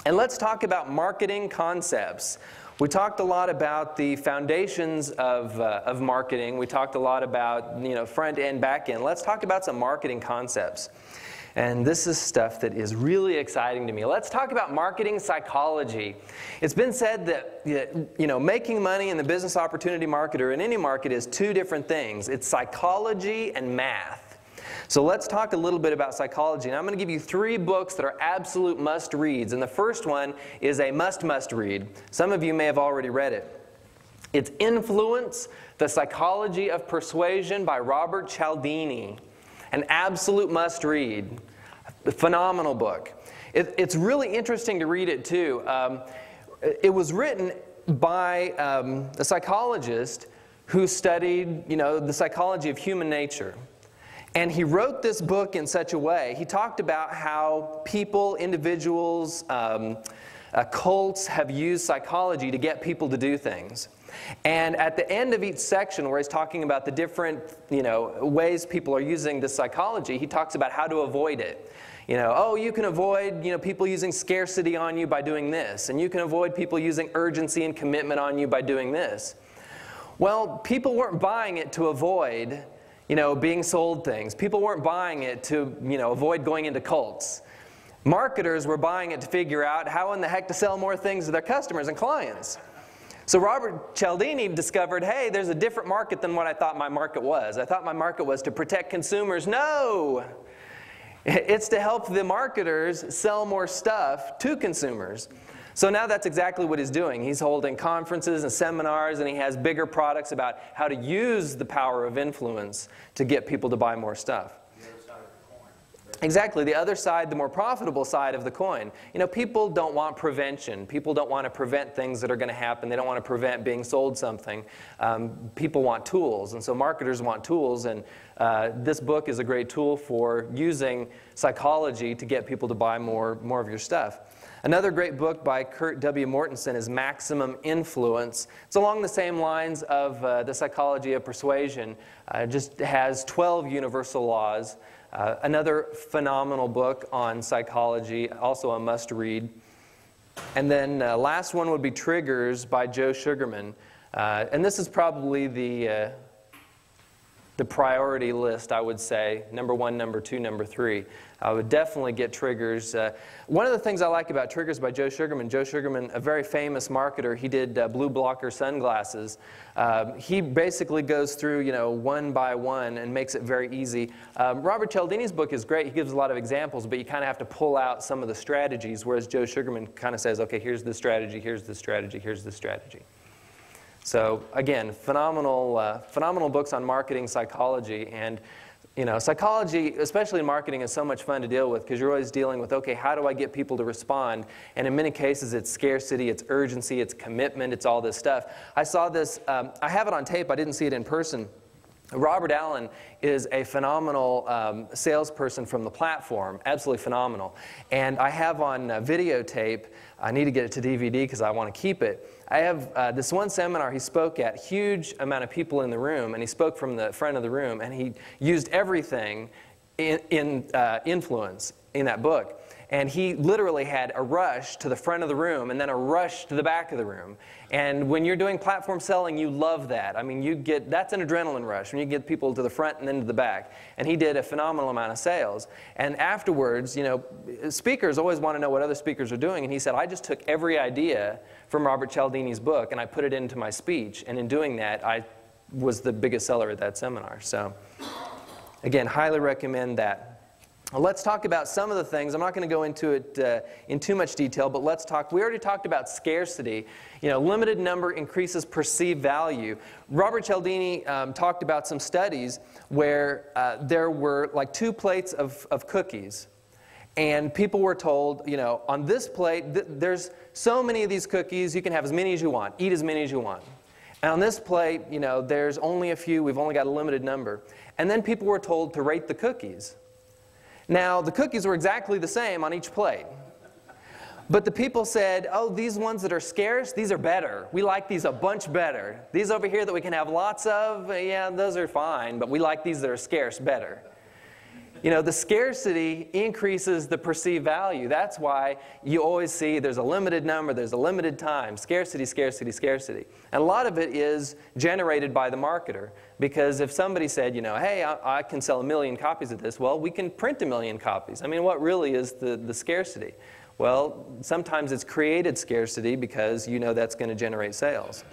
And let's talk about marketing concepts. We talked a lot about the foundations of marketing. We talked a lot about, front end, back end. Let's talk about some marketing concepts. And this is stuff that is really exciting to me. Let's talk about marketing psychology. It's been said that making money in the business opportunity market or in any market is two different things. It's psychology and math. So let's talk a little bit about psychology. And I'm going to give you 3 books that are absolute must-reads. And the first one is a must-read. Some of you may have already read it. It's Influence, The Psychology of Persuasion by Robert Cialdini. An absolute must-read. A phenomenal book. It's really interesting to read it, too. It was written by a psychologist who studied, the psychology of human nature. And he wrote this book in such a way, he talked about how people, individuals, cults have used psychology to get people to do things. And at the end of each section where he's talking about the different, ways people are using this psychology, he talks about how to avoid it. You can avoid, people using scarcity on you by doing this. And you can avoid people using urgency and commitment on you by doing this. Well, people weren't buying it to avoid being sold things. People weren't buying it to, avoid going into cults. Marketers were buying it to figure out how in the heck to sell more things to their customers and clients. So Robert Cialdini discovered, hey, there's a different market than what I thought my market was. I thought my market was to protect consumers. No! It's to help the marketers sell more stuff to consumers. So now that's exactly what he's doing. He's holding conferences and seminars, and he has bigger products about how to use the power of influence to get people to buy more stuff. The other side of the coin. Exactly. The other side, the more profitable side of the coin. People don't want prevention. People don't want to prevent things that are going to happen. They don't want to prevent being sold something. People want tools, and so marketers want tools, and this book is a great tool for using psychology to get people to buy more of your stuff. Another great book by Kurt W. Mortensen is Maximum Influence. It's along the same lines of The Psychology of Persuasion. It just has 12 universal laws. Another phenomenal book on psychology, also a must-read. And then last one would be Triggers by Joe Sugarman. And this is probably the priority list, I would say. Number 1, number 2, number 3. I would definitely get Triggers. One of the things I like about Triggers by Joe Sugarman, a very famous marketer, he did blue blocker sunglasses. He basically goes through, one by one and makes it very easy. Robert Cialdini's book is great. He gives a lot of examples, but you kind of have to pull out some of the strategies, whereas Joe Sugarman kind of says, okay, here's the strategy, here's the strategy, here's the strategy. So again, phenomenal books on marketing psychology. And psychology, especially in marketing, is so much fun to deal with because you're always dealing with, okay, how do I get people to respond? And in many cases, it's scarcity, it's urgency, it's commitment, it's all this stuff. I saw this, I have it on tape, I didn't see it in person. Robert Allen is a phenomenal salesperson from the platform, absolutely phenomenal. And I have on videotape, I need to get it to DVD because I want to keep it. I have this one seminar he spoke at, huge amount of people in the room, and he spoke from the front of the room, and he used everything in influence in that book. And he literally had a rush to the front of the room and then a rush to the back of the room. And when you're doing platform selling, you love that. I mean, that's an adrenaline rush when you get people to the front and then to the back. And he did a phenomenal amount of sales. And afterwards, speakers always want to know what other speakers are doing. And he said, I just took every idea from Robert Cialdini's book and I put it into my speech. And in doing that, I was the biggest seller at that seminar. So again, highly recommend that. Let's talk about some of the things. I'm not going to go into it in too much detail, but let's talk. We already talked about scarcity. Limited number increases perceived value. Robert Cialdini talked about some studies where there were like 2 plates of cookies. And people were told, on this plate, there's so many of these cookies, you can have as many as you want. Eat as many as you want. And on this plate, there's only a few. We've only got a limited number. And then people were told to rate the cookies. Now, the cookies were exactly the same on each plate. But the people said, oh, these ones that are scarce, these are better. We like these a bunch better. These over here that we can have lots of, yeah, those are fine, but we like these that are scarce better. You know, the scarcity increases the perceived value. That's why you always see there's a limited number, there's a limited time, scarcity, scarcity, scarcity. And a lot of it is generated by the marketer. Because if somebody said, you know, hey, I can sell 1 million copies of this, well, we can print 1 million copies. I mean, what really is the scarcity? Well, sometimes it's created scarcity because you know that's going to generate sales.